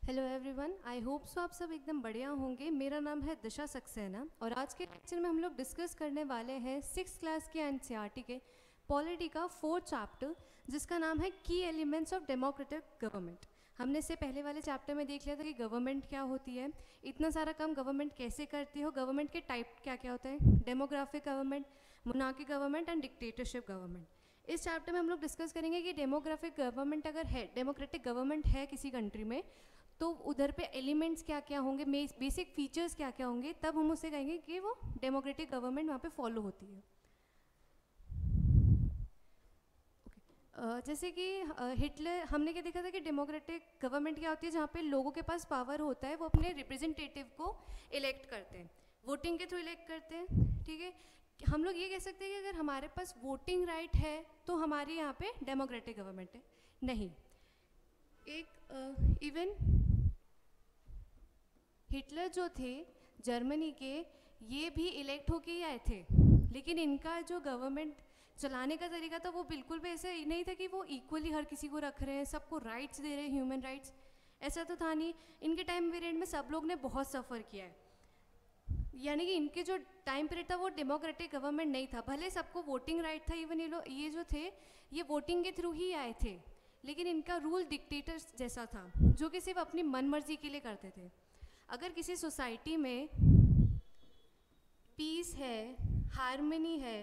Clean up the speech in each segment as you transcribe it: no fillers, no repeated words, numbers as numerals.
Hello everyone, I hope so आप सब एकदम बढ़िया होंगे। मेरा नाम है दिशा सक्सेना और आज के लेक्चर में हम लोग डिस्कस करने वाले हैं 6th क्लास के एनसीईआरटी के पॉलिटी का 4th चैप्टर, जिसका नाम है की एलिमेंट्स ऑफ डेमोक्रेटिक गवर्नमेंट। हमने इससे पहले वाले चैप्टर में देख लिया था कि गवर्नमेंट क्या होती है, इतना सारा काम गवर्नमेंट कैसे करती है, गवर्नमेंट के टाइप क्या क्या होते हैं, demographic government, monarchy government and dictatorship government. इस चैप्टर में हम लोग डिस्कस करेंगे कि डेमोग्राफिक गवर्नमेंट अगर है, डेमोक्रेटिक गवर्नमेंट है किसी कंट्री में, तो उधर पे एलिमेंट्स क्या क्या होंगे, बेसिक फीचर्स क्या क्या होंगे, तब हम उससे कहेंगे कि वो डेमोक्रेटिक गवर्नमेंट वहाँ पे फॉलो होती है। जैसे कि हिटलर, हमने क्या देखा था कि डेमोक्रेटिक गवर्नमेंट क्या होती है, जहाँ पे लोगों के पास पावर होता है, वो अपने रिप्रेजेंटेटिव को इलेक्ट करते हैं, वोटिंग के थ्रू इलेक्ट करते हैं। ठीक है, हम लोग ये कह सकते हैं कि अगर हमारे पास वोटिंग राइट है तो हमारे यहाँ पे डेमोक्रेटिक गवर्नमेंट है। नहीं, एक इवन हिटलर जो थे जर्मनी के, ये भी इलेक्ट होके ही आए थे, लेकिन इनका जो गवर्नमेंट चलाने का तरीका था वो बिल्कुल भी ऐसे नहीं था कि वो इक्वली हर किसी को रख रहे हैं, सबको राइट्स दे रहे हैं, ह्यूमन राइट्स, ऐसा तो था नहीं। इनके टाइम पीरियड में सब लोग ने बहुत सफ़र किया है, यानी कि इनके जो टाइम पीरियड था वो डेमोक्रेटिक गवर्नमेंट नहीं था। भले सबको वोटिंग राइट था, इवन ये जो थे ये वोटिंग के थ्रू ही आए थे, लेकिन इनका रूल डिक्टेटर्स जैसा था, जो कि सिर्फ अपनी मनमर्जी के लिए करते थे। अगर किसी सोसाइटी में पीस है, हार्मनी है,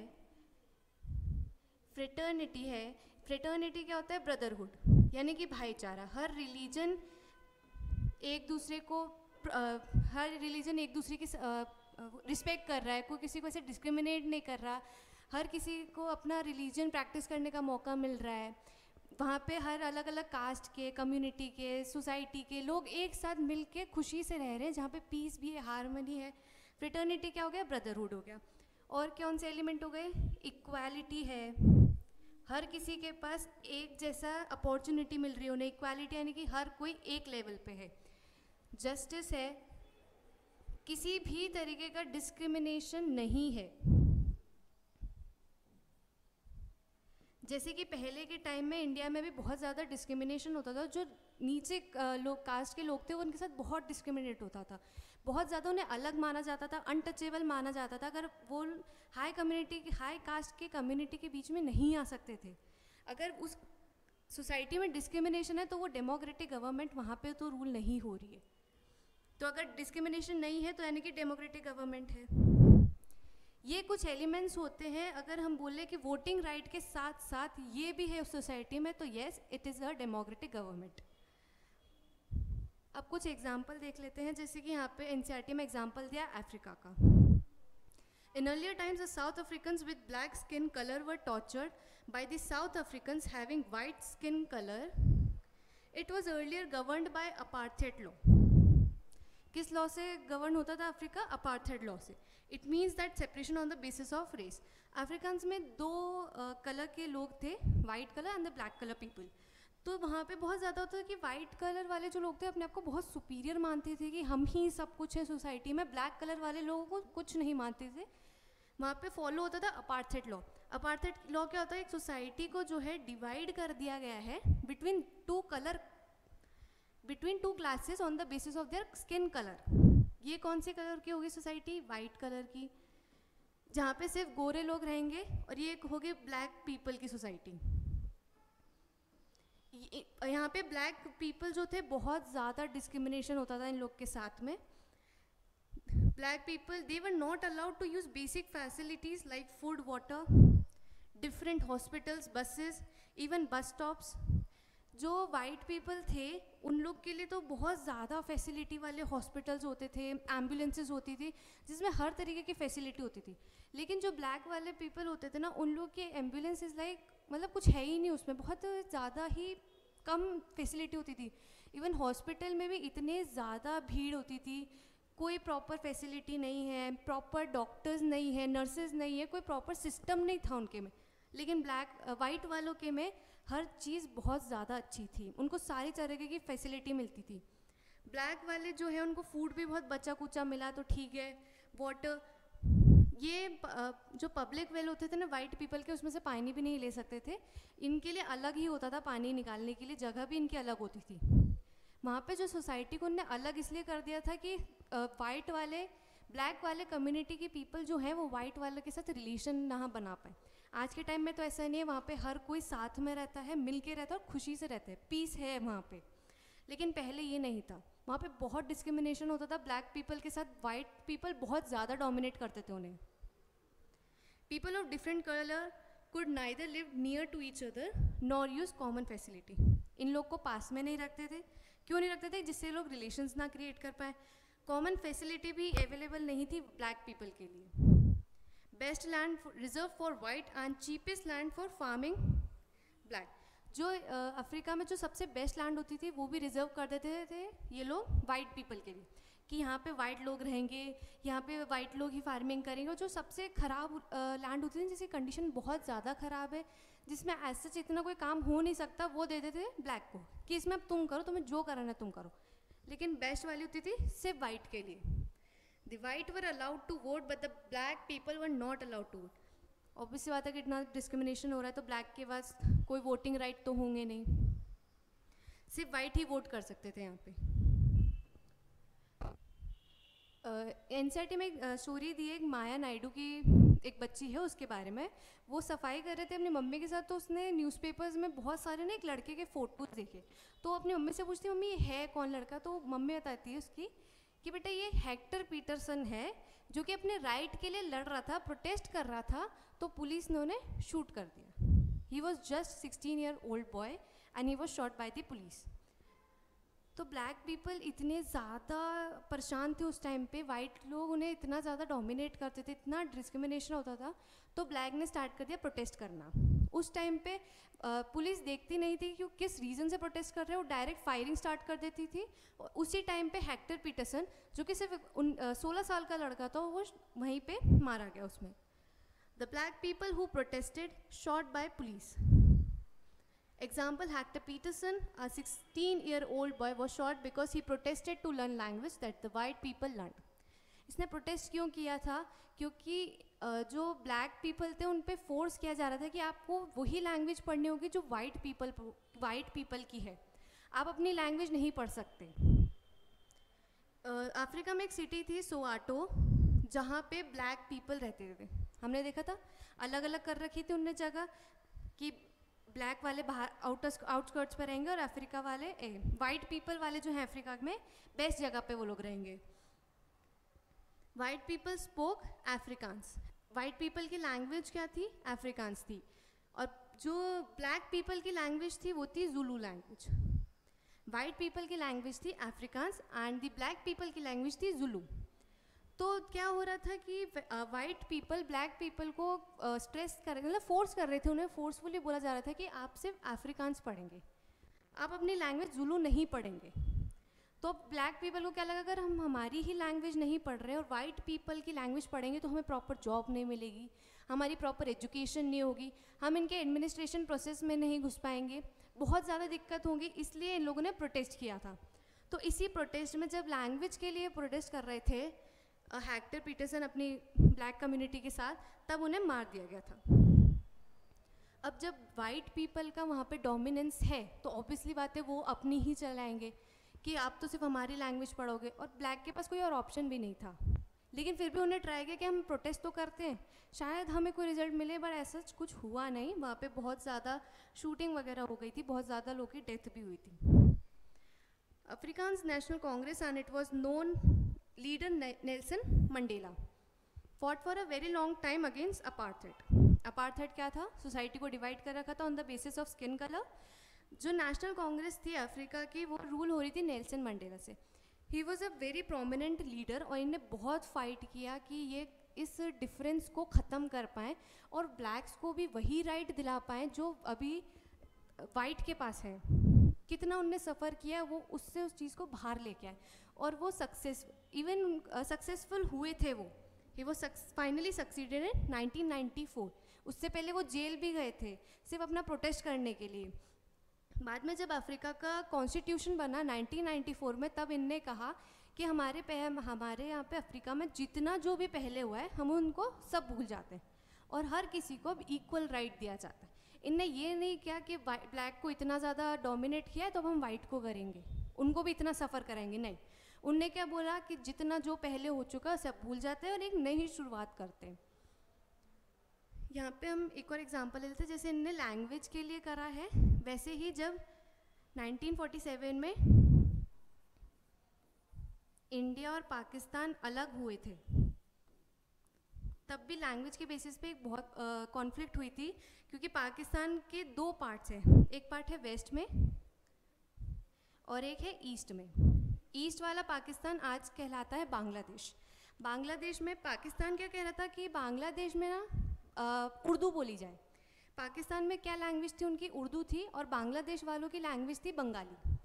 फ्रेटर्निटी है, फ्रेटर्निटी क्या होता है, ब्रदरहुड, यानी कि भाईचारा, हर रिलीजन एक दूसरे को हर रिलीजन एक दूसरे की रिस्पेक्ट कर रहा है, कोई किसी को ऐसे डिस्क्रिमिनेट नहीं कर रहा, हर किसी को अपना रिलीजन प्रैक्टिस करने का मौका मिल रहा है। वहाँ पे हर अलग अलग कास्ट के, कम्युनिटी के, सोसाइटी के लोग एक साथ मिल के खुशी से रह रहे हैं, जहाँ पे पीस भी है, हार्मनी है। फ्रेटर्निटी क्या हो गया, ब्रदरहुड हो गया। और कौन से एलिमेंट हो गए, इक्वालिटी है, हर किसी के पास एक जैसा अपॉर्चुनिटी मिल रही है उन्हें, इक्वालिटी यानी कि हर कोई एक लेवल पे है। जस्टिस है, किसी भी तरीके का डिस्क्रिमिनेशन नहीं है। जैसे कि पहले के टाइम में इंडिया में भी बहुत ज़्यादा डिस्क्रिमिनेशन होता था, जो नीचे लोग कास्ट के लोग थे उनके साथ बहुत डिस्क्रिमिनेट होता था, बहुत ज़्यादा उन्हें अलग माना जाता था, अनटचेबल माना जाता था। अगर वो हाई कास्ट के कम्युनिटी के बीच में नहीं आ सकते थे, अगर उस सोसाइटी में डिस्क्रिमिनेशन है तो वो डेमोक्रेटिक गवर्नमेंट वहाँ पे तो रूल नहीं हो रही है। तो अगर डिस्क्रिमिनेशन नहीं है तो यानी कि डेमोक्रेटिक गवर्नमेंट है। ये कुछ एलिमेंट्स होते हैं, अगर हम बोले कि वोटिंग राइट के साथ साथ ये भी है उस सोसाइटी में, तो yes, it is a democratic government. अब कुछ एग्जाम्पल देख लेते हैं, जैसे कि यहाँ पे एनसीईआरटी में एग्जाम्पल दिया अफ्रीका का। In earlier times the South Africans with black skin colour were tortured by the South Africans having white skin colour. It was earlier governed by apartheid law. किस लॉ से govern होता था Africa, apartheid law से। It means that separation on the basis of race. Africans में दो colour के लोग थे, white colour and the black colour people. तो वहाँ पे बहुत ज़्यादा होता था कि वाइट कलर वाले जो लोग थे अपने आप को बहुत सुपीरियर मानते थे कि हम ही सब कुछ है सोसाइटी में, ब्लैक कलर वाले लोगों को कुछ नहीं मानते थे। वहाँ पे फॉलो होता था अपार्थेड लॉ। अपार्थेड लॉ क्या होता है, एक सोसाइटी को जो है डिवाइड कर दिया गया है between two classes on the basis of their skin colour. ये कौन से कलर की होगी सोसाइटी, वाइट कलर की, जहाँ पे सिर्फ गोरे लोग रहेंगे, और ये होगी ब्लैक पीपल की सोसाइटी। यहाँ पे ब्लैक पीपल जो थे बहुत ज़्यादा डिस्क्रिमिनेशन होता था इन लोग के साथ में। Black people, they were not allowed to use basic facilities like food, water, different hospitals, buses, even bus stops. जो वाइट पीपल थे उन लोग के लिए तो बहुत ज़्यादा फैसिलिटी वाले हॉस्पिटल्स होते थे, एम्बुलेंसेज होती थी, जिसमें हर तरीके की फैसिलिटी होती थी। लेकिन जो ब्लैक वाले पीपल होते थे ना, उन लोग के एम्बुलेंसेज लाइक मतलब कुछ है ही नहीं उसमें, बहुत ज़्यादा ही कम फैसिलिटी होती थी। इवन हॉस्पिटल में भी इतने ज़्यादा भीड़ होती थी, कोई प्रॉपर फैसिलिटी नहीं है, प्रॉपर डॉक्टर्स नहीं है, नर्सेज नहीं है, कोई प्रॉपर सिस्टम नहीं था उनके में। लेकिन वाइट वालों के में हर चीज़ बहुत ज़्यादा अच्छी थी, उनको सारी तरीके की फैसिलिटी मिलती थी। ब्लैक वाले जो है उनको फूड भी बहुत बचा कुचा मिला तो ठीक है, वाटर, ये जो पब्लिक वेल होते थे ना वाइट पीपल के, उसमें से पानी भी नहीं ले सकते थे, इनके लिए अलग ही होता था पानी निकालने के लिए, जगह भी इनकी अलग होती थी। वहाँ पे जो सोसाइटी को उनने अलग इसलिए कर दिया था कि वाइट वाले ब्लैक वाले कम्युनिटी के पीपल जो हैं वो वाइट वाले के साथ रिलेशन ना बना पाए। आज के टाइम में तो ऐसा नहीं है, वहाँ पे हर कोई साथ में रहता है, मिल के रहता है और खुशी से रहता है, पीस है वहाँ पे। लेकिन पहले ये नहीं था, वहाँ पे बहुत डिस्क्रिमिनेशन होता था ब्लैक पीपल के साथ, वाइट पीपल बहुत ज़्यादा डोमिनेट करते थे उन्हें। People of different colour could neither live near to each other nor use common facility। इन लोग को पास में नहीं रखते थे। क्यों नहीं रखते थे? जिससे लोग रिलेशंस ना क्रिएट कर पाए। कॉमन फैसिलिटी भी अवेलेबल नहीं थी ब्लैक पीपल के लिए। Best land reserve for white and cheapest land for farming black. जो अफ्रीका में जो सबसे बेस्ट लैंड होती थी वो भी रिजर्व कर देते थे ये लोग वाइट पीपल के लिए, कि यहाँ पे वाइट लोग रहेंगे, यहाँ पे वाइट लोग ही फार्मिंग करेंगे। और जो सबसे ख़राब लैंड होती थी, जिसकी कंडीशन बहुत ज़्यादा ख़राब है, जिसमें ऐसे इतना कोई काम हो नहीं सकता, वो दे देते ब्लैक को कि इसमें अब तुम करो, तुम्हें जो करना है तुम करो। लेकिन बेस्ट वाली होती थी सिर्फ वाइट के लिए। The white were allowed to vote but the black people were not allowed to vote. Obviously बात है कि इतना डिस्क्रिमिनेशन हो रहा है तो ब्लैक के पास कोई वोटिंग राइट तो होंगे नहीं, सिर्फ वाइट ही वोट कर सकते थे यहाँ पे। एनसीईआरटी में एक स्टोरी दी है, एक माया नायडू की एक बच्ची है, उसके बारे में। वो सफाई कर रहे थे अपनी मम्मी के साथ, तो उसने न्यूज़पेपर्स में बहुत सारे ना एक लड़के के फ़ोटोज़ देखे। तो अपनी मम्मी से पूछती, मम्मी ये है कौन लड़का? तो मम्मी बताती है उसकी कि बेटा ये हेक्टर पीटरसन है, जो कि अपने राइट के लिए लड़ रहा था, प्रोटेस्ट कर रहा था, तो पुलिस ने उन्हें शूट कर दिया। He was just 16 year old boy and he was shot by the police. तो ब्लैक पीपल इतने ज़्यादा परेशान थे उस टाइम पे, वाइट लोग उन्हें इतना ज़्यादा डोमिनेट करते थे, इतना डिस्क्रिमिनेशन होता था, तो ब्लैक ने स्टार्ट कर दिया प्रोटेस्ट करना। उस टाइम पे पुलिस देखती नहीं थी कि किस रीज़न से प्रोटेस्ट कर रहे हैं, वो डायरेक्ट फायरिंग स्टार्ट कर देती थी। उसी टाइम पे हेक्टर पीटरसन, जो कि सिर्फ 16 साल का लड़का था, वो वहीं पे मारा गया उसमें। The black people who protested shot by police. Example, Hector Peterson, a 16-year-old boy, was shot because he protested to learn language that the white people learned। इसने प्रोटेस्ट क्यों किया था? क्योंकि जो ब्लैक पीपल थे उन पे फोर्स किया जा रहा था कि आपको वही लैंग्वेज पढ़नी होगी जो वाइट पीपल की है, आप अपनी लैंग्वेज नहीं पढ़ सकते। अफ्रीका में एक सिटी थी सोआटो, जहाँ पे ब्लैक पीपल रहते थे। हमने देखा था अलग अलग कर रखी थी उनने जगह, कि ब्लैक वाले बाहर आउटस्कर्ट्स पर रहेंगे और अफ्रीका वाले वाइट पीपल वाले जो हैं अफ्रीका में बेस्ट जगह पे वो लोग रहेंगे। White people spoke Afrikaans. White people की लैंग्वेज क्या थी? अफ्रीकान्स थी। और जो ब्लैक पीपल की लैंग्वेज थी वो थी जुलू लैंग्वेज। वाइट पीपल की लैंग्वेज थी Afrikaans and the black people की लैंग्वेज थी जुलू। तो क्या हो रहा था कि वाइट पीपल ब्लैक पीपल को स्ट्रेस कर रहे, मतलब फोर्स कर रहे थे, उन्हें फोर्सफुली बोला जा रहा था कि आप सिर्फ अफ्रीकान्स पढ़ेंगे, आप अपनी लैंग्वेज जुलू नहीं पढ़ेंगे। तो ब्लैक पीपल को क्या लगा, अगर हम हमारी ही लैंग्वेज नहीं पढ़ रहे और वाइट पीपल की लैंग्वेज पढ़ेंगे तो हमें प्रॉपर जॉब नहीं मिलेगी, हमारी प्रॉपर एजुकेशन नहीं होगी, हम इनके एडमिनिस्ट्रेशन प्रोसेस में नहीं घुस पाएंगे, बहुत ज़्यादा दिक्कत होगी। इसलिए इन लोगों ने प्रोटेस्ट किया था। तो इसी प्रोटेस्ट में जब लैंग्वेज के लिए प्रोटेस्ट कर रहे थे हेक्टर पीटरसन अपनी ब्लैक कम्युनिटी के साथ, तब उन्हें मार दिया गया था। अब जब वाइट पीपल का वहाँ पे डोमिनेंस है तो ऑब्वियसली बात है वो अपनी ही चलाएंगे कि आप तो सिर्फ हमारी लैंग्वेज पढ़ोगे, और ब्लैक के पास कोई और ऑप्शन भी नहीं था। लेकिन फिर भी उन्हें ट्राई किया कि हम प्रोटेस्ट तो करते हैं, शायद हमें कोई रिजल्ट मिले, बट ऐसा कुछ हुआ नहीं। वहाँ पे बहुत ज़्यादा शूटिंग वगैरह हो गई थी, बहुत ज़्यादा लोगों की डेथ भी हुई थी। Afrikaans national Congress and it was known leader Nelson Mandela fought for a very long time against apartheid. Apartheid क्या था? सोसाइटी को डिवाइड कर रखा था on the basis of skin colour. जो नेशनल कांग्रेस थी अफ्रीका की, वो रूल हो रही थी नेल्सन मंडेला से। He was a very prominent leader और इन्हें बहुत फाइट किया कि ये इस डिफरेंस को ख़त्म कर पाएँ और ब्लैक्स को भी वही राइट दिला पाएँ जो अभी वाइट के पास है। कितना उनने सफ़र किया, वो उससे उस चीज़ को बाहर लेके आए और वो सक्सेसफुल हुए थे। वो फाइनली सक्सीडेड इन 1994। उससे पहले वो जेल भी गए थे सिर्फ अपना प्रोटेस्ट करने के लिए। बाद में जब अफ्रीका का कॉन्स्टिट्यूशन बना 1994 में, तब इनने कहा कि हमारे यहाँ पे अफ्रीका में जितना जो भी पहले हुआ है हम उनको सब भूल जाते हैं और हर किसी को अब इक्वल राइट दिया जाता है। इनने ये नहीं किया कि ब्लैक को इतना ज़्यादा डोमिनेट किया है तो अब हम वाइट को करेंगे। उनको भी इतना सफ़र कराएंगे, नहीं। उनने क्या बोला कि जितना जो पहले हो चुका सब भूल जाते हैं और एक नई शुरुआत करते हैं। यहाँ पे हम एक और एग्जांपल ले लेते हैं, जैसे इनने लैंग्वेज के लिए करा है, वैसे ही जब 1947 में इंडिया और पाकिस्तान अलग हुए थे, तब भी लैंग्वेज के बेसिस पे एक बहुत कॉन्फ्लिक्ट हुई थी, क्योंकि पाकिस्तान के दो पार्ट्स हैं, एक पार्ट है वेस्ट में और एक है ईस्ट में। ईस्ट वाला पाकिस्तान आज कहलाता है बांग्लादेश। बांग्लादेश में पाकिस्तान क्या कह रहा था कि बांग्लादेश में ना उर्दू बोली जाए। पाकिस्तान में क्या लैंग्वेज थी उनकी, उर्दू थी, और बांग्लादेश वालों की लैंग्वेज थी बंगाली।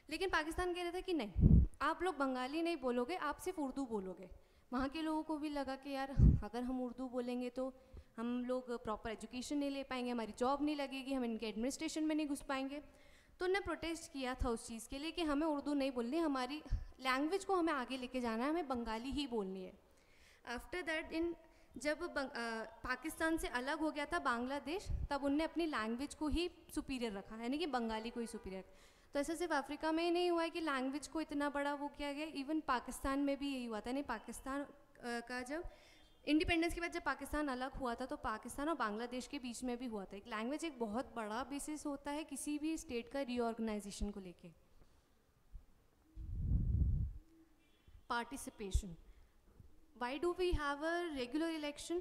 लेकिन पाकिस्तान कह रहा था कि नहीं, आप लोग बंगाली नहीं बोलोगे, आप सिर्फ उर्दू बोलोगे। वहाँ के लोगों को भी लगा कि यार अगर हम उर्दू बोलेंगे तो हम लोग प्रॉपर एजुकेशन नहीं ले पाएंगे, हमारी जॉब नहीं लगेगी, हम इनके एडमिनिस्ट्रेशन में नहीं घुस पाएंगे। तो उन्होंने प्रोटेस्ट किया था उस चीज़ के लिए कि हमें उर्दू नहीं बोलनी, हमारी लैंग्वेज को हमें आगे लेके जाना है, हमें बंगाली ही बोलनी है। आफ्टर दैट जब पाकिस्तान से अलग हो गया था बांग्लादेश, तब उनने अपनी लैंग्वेज को ही सुपीरियर रखा, यानी कि बंगाली को ही सुपीरियर। तो ऐसा सिर्फ अफ्रीका में ही नहीं हुआ है कि लैंग्वेज को इतना बड़ा वो किया गया, इवन पाकिस्तान में भी यही हुआ था। नहीं, पाकिस्तान का जब इंडिपेंडेंस के बाद जब पाकिस्तान अलग हुआ था, तो पाकिस्तान और बांग्लादेश के बीच में भी हुआ था। एक लैंग्वेज एक बहुत बड़ा बेसिस होता है किसी भी स्टेट का रीऑर्गेनाइजेशन को लेके। Participation, why do we have a regular election?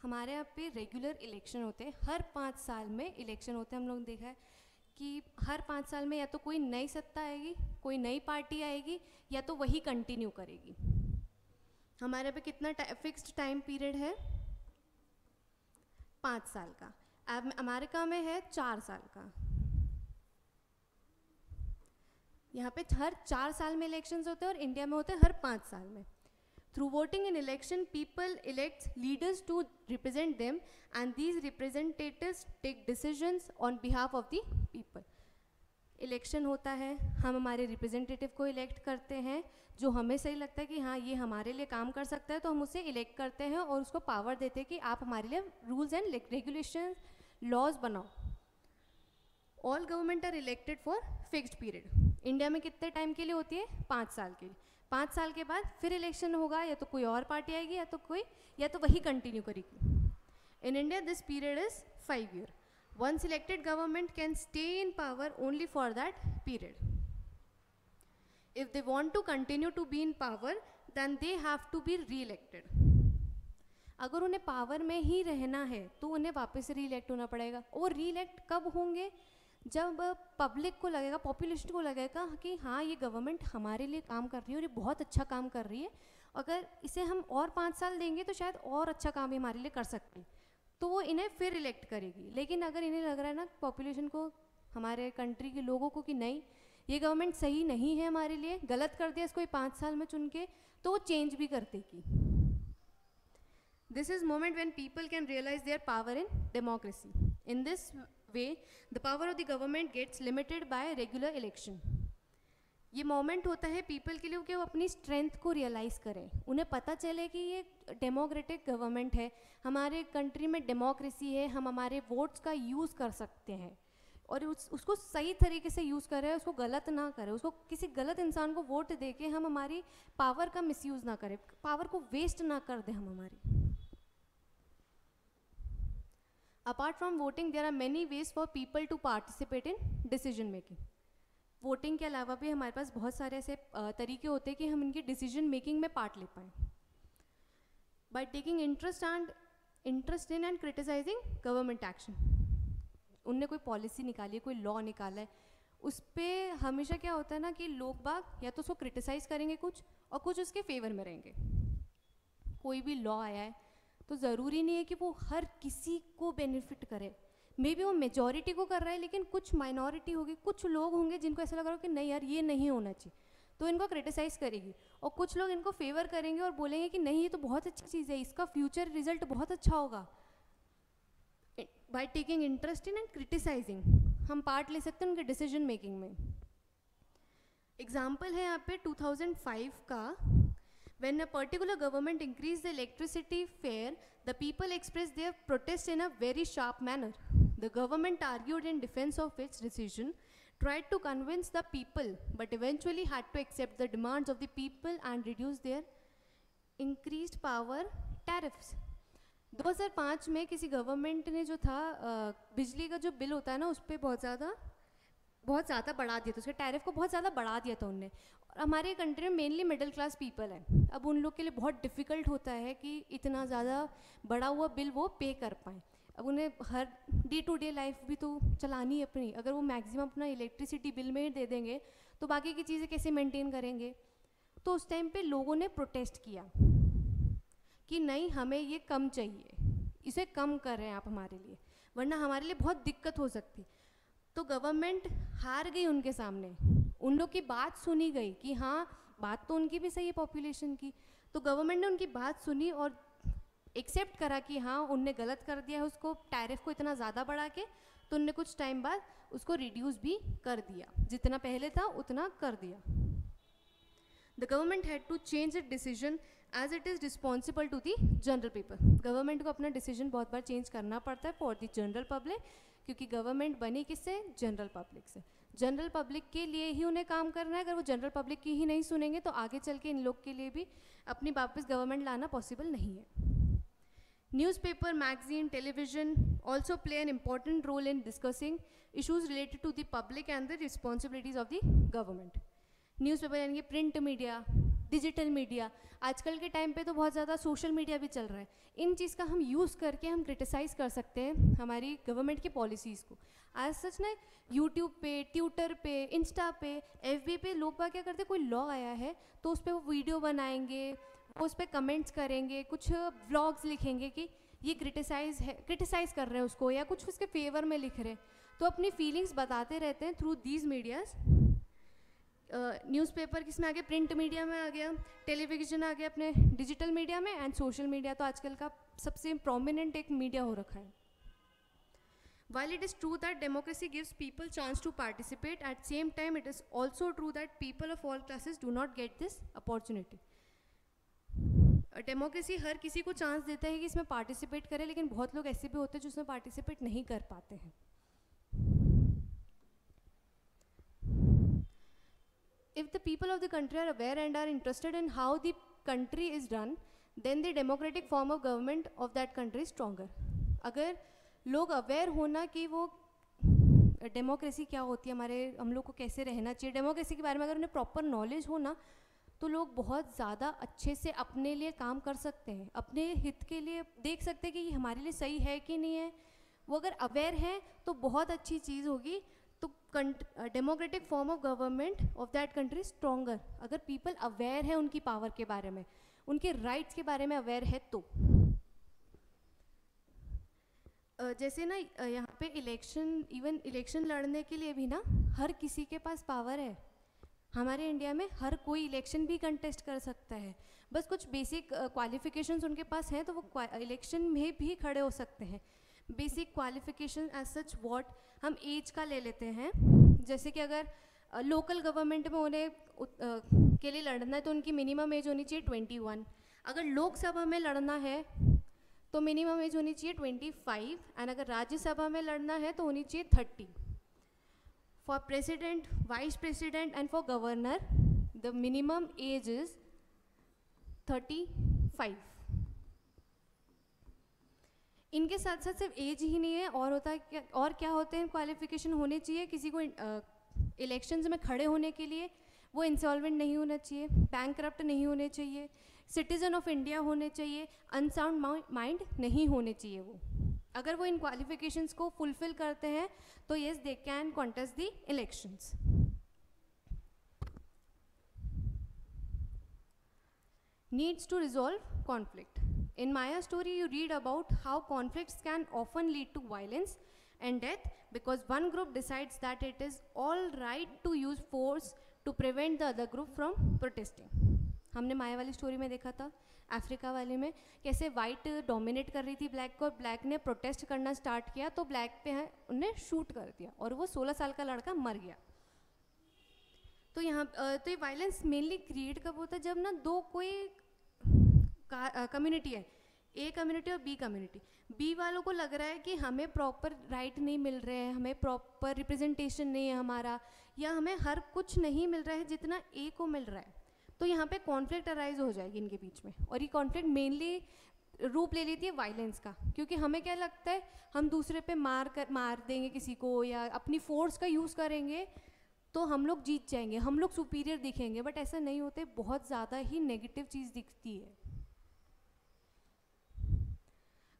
हमारे यहाँ पे रेगुलर इलेक्शन होते हैं, हर 5 साल में इलेक्शन होते हैं। हम लोग ने देखा है कि हर 5 साल में या तो कोई नई सत्ता आएगी, कोई नई पार्टी आएगी, या तो वही कंटिन्यू करेगी। हमारे पे कितना फिक्स्ड टाइम पीरियड है? 5 साल का। अब अमेरिका में है 4 साल का। यहाँ पे हर 4 साल में इलेक्शंस होते हैं और इंडिया में होते हैं हर 5 साल में। Through voting in election, people elect leaders to represent them, and these representatives take decisions on behalf of the people. Election होता है, हम हमारे रिप्रेजेंटेटिव को इलेक्ट करते हैं, जो हमें सही लगता है कि हाँ ये हमारे लिए काम कर सकता है, तो हम उसे इलेक्ट करते हैं और उसको पावर देते हैं कि आप हमारे लिए रूल्स एंड रेगुलेशन लॉज बनाओ। All government are elected for fixed period. India में कितने टाइम के लिए होती है? 5 साल के लिए। 5 साल के बाद फिर इलेक्शन होगा, या तो कोई और पार्टी आएगी या तो वही कंटिन्यू करेगी। In India this period is 5 years. Once elected government can stay in power only for that period. If they want to continue to be in power, then they have to be re-elected. अगर उन्हें power में ही रहना है तो उन्हें वापस से री-इलेक्ट होना पड़ेगा। और री-इलेक्ट कब होंगे? जब पब्लिक को लगेगा, पॉपुलेशन को लगेगा कि हाँ ये गवर्नमेंट हमारे लिए काम कर रही है और ये बहुत अच्छा काम कर रही है, अगर इसे हम और 5 साल देंगे तो शायद और अच्छा काम भी हमारे लिए कर सकते हैं, तो वो इन्हें फिर इलेक्ट करेगी। लेकिन अगर इन्हें लग रहा है ना पॉपुलेशन को, हमारे कंट्री के लोगों को, कि नहीं ये गवर्नमेंट सही नहीं है हमारे लिए, गलत कर दिया इसको 5 साल में चुन के, तो वो चेंज भी कर देगी। This is moment when people can realise their power in democracy. In this way the power of the government gets limited by regular election. ये मोमेंट होता है पीपल के लिए कि वो अपनी स्ट्रेंथ को रियलाइज़ करें, उन्हें पता चले कि ये डेमोक्रेटिक गवर्नमेंट है, हमारे कंट्री में डेमोक्रेसी है, हम हमारे वोट्स का यूज़ कर सकते हैं और उसको सही तरीके से यूज़ करें, उसको गलत ना करें, उसको किसी गलत इंसान को वोट दे के हम हमारी पावर का मिसयूज़ ना करें, पावर को वेस्ट ना कर दें हम हमारी। Apart from voting, there are many ways for people to participate in decision making. Voting के अलावा भी हमारे पास बहुत सारे ऐसे तरीके होते हैं कि हम इनकी डिसीजन मेकिंग में पार्ट ले पाएँ। By taking interest in and criticizing government action. उनने कोई पॉलिसी निकाली है, कोई लॉ निकाला है, उस पर हमेशा क्या होता है ना कि लोग बाग या तो उसको क्रिटिसाइज़ करेंगे कुछ और कुछ उसके फेवर में रहेंगे। कोई भी लॉ आया है तो ज़रूरी नहीं है कि वो हर किसी को बेनिफिट करे, मे बी वो मेजॉरिटी को कर रहा है, लेकिन कुछ माइनॉरिटी होगी, कुछ लोग होंगे जिनको ऐसा लग रहा हो कि नहीं यार ये नहीं होना चाहिए, तो इनको क्रिटिसाइज़ करेगी, और कुछ लोग इनको फेवर करेंगे और बोलेंगे कि नहीं ये तो बहुत अच्छी चीज़ है, इसका फ्यूचर रिजल्ट बहुत अच्छा होगा। By taking interest in and criticising हम पार्ट ले सकते हैं उनके डिसीजन मेकिंग में। एग्जाम्पल है यहाँ पे 2005 का। When a particular government increased the electricity fare, the people expressed their protest in a very sharp manner. The government argued in defense of its decision tried to convince the people but eventually had to accept the demands of the people and reduce their increased power tariffs. 2005 में किसी government ने जो था बिजली का जो bill होता है ना उस पर बहुत ज़्यादा बढ़ा दिया था, उसके टैरिफ को बहुत ज़्यादा बढ़ा दिया था उनने. और हमारे कंट्री में मेनली मिडिल क्लास पीपल है, अब उन लोग के लिए बहुत डिफ़िकल्ट होता है कि इतना ज़्यादा बढ़ा हुआ बिल वो पे कर पाएँ. अब उन्हें हर डे टू डे लाइफ भी तो चलानी है अपनी, अगर वो मैक्सिमम अपना इलेक्ट्रिसिटी बिल में ही दे देंगे तो बाकी की चीज़ें कैसे मेंटेन करेंगे. तो उस टाइम पे लोगों ने प्रोटेस्ट किया कि नहीं, हमें ये कम चाहिए, इसे कम कर रहे हैं आप हमारे लिए, वरना हमारे लिए बहुत दिक्कत हो सकती. तो गवर्नमेंट हार गई उनके सामने, उन लोग की बात सुनी गई कि हाँ बात तो उनकी भी सही है पॉपुलेशन की. तो गवर्नमेंट ने उनकी बात सुनी और एक्सेप्ट करा कि हाँ उनने गलत कर दिया है, उसको टैरिफ को इतना ज़्यादा बढ़ा के. तो उनने कुछ टाइम बाद उसको रिड्यूस भी कर दिया, जितना पहले था उतना कर दिया. The government had to change it decision as it is responsible to the general people. Government को अपना डिसीजन बहुत बार चेंज करना पड़ता है फॉर द जनरल पब्लिक, क्योंकि गवर्नमेंट बनी किससे, जनरल पब्लिक से. जनरल पब्लिक के लिए ही उन्हें काम करना है. अगर वो जनरल पब्लिक की ही नहीं सुनेंगे तो आगे चल के इन लोग के लिए भी अपनी वापस गवर्नमेंट लाना पॉसिबल नहीं है. Newspaper, magazine, television also play an important role in discussing issues related to the public and the responsibilities of the government. Newspaper यानी कि प्रिंट मीडिया, डिजिटल मीडिया, आजकल के टाइम पे तो बहुत ज़्यादा सोशल मीडिया भी चल रहा है. इन चीज़ का हम यूज़ करके हम क्रिटिसाइज़ कर सकते हैं हमारी गवर्नमेंट की पॉलिसीज़ को. आज सच ना यूट्यूब पे, ट्विटर पे, इंस्टा पे, FB पे लोग क्या करते हैं, कोई लॉ आया है तो उस पर वो वीडियो बनाएंगे, वो उस पर कमेंट्स करेंगे, कुछ व्लॉग्स लिखेंगे कि ये क्रिटिसाइज़ कर रहे हैं उसको या कुछ उसके फेवर में लिख रहे हैं. तो अपनी फीलिंग्स बताते रहते हैं थ्रू दीज मीडियाज़. न्यूज़पेपर किस में आ गया, प्रिंट मीडिया में आ गया, टेलीविज़न आ गया अपने डिजिटल मीडिया में, एंड सोशल मीडिया तो आजकल का सबसे प्रोमिनेंट एक मीडिया हो रखा है. While it is true that democracy gives people chance to participate, at same time it is also true that people of all classes do not get this opportunity. Democracy हर किसी को chance देता है कि इसमें पार्टिसिपेट करें, लेकिन बहुत लोग ऐसे भी होते हैं जो इसमें पार्टिसिपेट नहीं कर पाते हैं. If the people of the country are aware and are interested in how the country is run, then the democratic form of government of that country is stronger. अगर लोग अवेयर होना कि वो डेमोक्रेसी क्या होती है, हम लोग को कैसे रहना चाहिए, डेमोक्रेसी के बारे में अगर उन्हें प्रॉपर नॉलेज हो ना, तो लोग बहुत ज़्यादा अच्छे से अपने लिए काम कर सकते हैं, अपने हित के लिए देख सकते हैं कि ये हमारे लिए सही है कि नहीं है. वो अगर अवेयर है तो बहुत अच्छी चीज़ होगी. तो democratic form of government of that country stronger. अगर पीपल अवेयर है उनकी पावर के बारे में, उनके राइट्स के बारे में अवेयर है तो. जैसे ना यहाँ पे इलेक्शन लड़ने के लिए भी ना हर किसी के पास पावर है. हमारे इंडिया में हर कोई इलेक्शन भी कंटेस्ट कर सकता है, बस कुछ बेसिक क्वालिफिकेशंस उनके पास हैं तो वो इलेक्शन में भी खड़े हो सकते हैं. Basic qualification as such what, हम एज का ले लेते हैं. जैसे कि अगर लोकल गवर्नमेंट में उन्हें के लिए लड़ना है तो उनकी मिनिमम एज होनी चाहिए 21. अगर लोकसभा में लड़ना है तो मिनिमम एज होनी चाहिए 25, एंड अगर राज्यसभा में लड़ना है तो होनी चाहिए 30. For president, vice president and for governor, the minimum age is 35. इनके साथ साथ सिर्फ एज ही नहीं है, और होता है क्या, और क्या होते हैं क्वालिफिकेशन होने चाहिए किसी को इलेक्शंस में खड़े होने के लिए. वो इंसॉल्वेंट नहीं होना चाहिए, बैंकरप्ट नहीं होने चाहिए, सिटीजन ऑफ इंडिया होने चाहिए, अनसाउंड माइंड नहीं होने चाहिए. वो अगर वो इन क्वालिफिकेशंस को फुलफिल करते हैं तो yes they can contest the elections. Needs to resolve conflict. In Maya story, you read about how conflicts can often lead to violence and death because one group decides that it is all right to use force to prevent the other group from protesting. हमने माया वाली story में देखा था, Africa वाले में, कैसे white dominate कर रही थी ब्लैक को, और ब्लैक ने प्रोटेस्ट करना स्टार्ट किया तो ब्लैक पे उन्हें शूट कर दिया और वो 16 साल का लड़का मर गया. तो यहाँ तो ये वायलेंस मेनली क्रिएट कब होता है, जब ना दो कोई कम्युनिटी है, ए कम्युनिटी और बी कम्युनिटी। बी वालों को लग रहा है कि हमें प्रॉपर राइट नहीं मिल रहे हैं, हमें प्रॉपर रिप्रेजेंटेशन नहीं है हमारा, या हमें हर कुछ नहीं मिल रहा है जितना ए को मिल रहा है। तो यहाँ पे कॉन्फ्लिक्ट अराइज हो जाएगी इनके बीच में, और ये कॉन्फ्लिक्ट मेनली रूप ले लेती है वायलेंस का, क्योंकि हमें क्या लगता है हम दूसरे पे मार देंगे किसी को या अपनी फोर्स का यूज़ करेंगे तो हम लोग जीत जाएंगे, हम लोग सुपीरियर दिखेंगे, बट ऐसा नहीं होते, बहुत ज़्यादा ही नेगेटिव चीज़ दिखती है।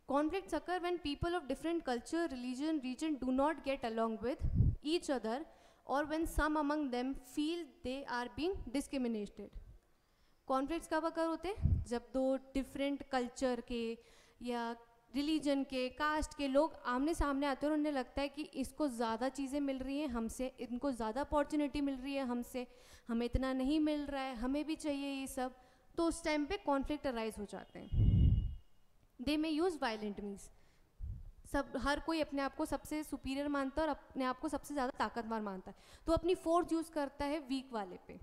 Conflicts occur when people of different culture, religion, region do not get along with each other, or when some among them feel they are being discriminated. Conflicts कब occur होते हैं? जब दो different culture के या religion के, cast के लोग आमने सामने आते हैं और उन्हें लगता है कि इसको ज़्यादा चीज़ें मिल रही हैं हमसे, इनको ज़्यादा अपॉर्चुनिटी मिल रही है हमसे, हमें इतना नहीं मिल रहा है, हमें भी चाहिए ये सब, तो उस टाइम पे कॉन्फ्लिक्ट अराइज हो जाते हैं। दे मे यूज़ वायलेंट मीन्स, सब हर कोई अपने आप को सबसे सुपीरियर मानता है और अपने आप को सबसे ज़्यादा ताकतवर मानता है, तो अपनी फोर्स यूज़ करता है वीक वाले पे।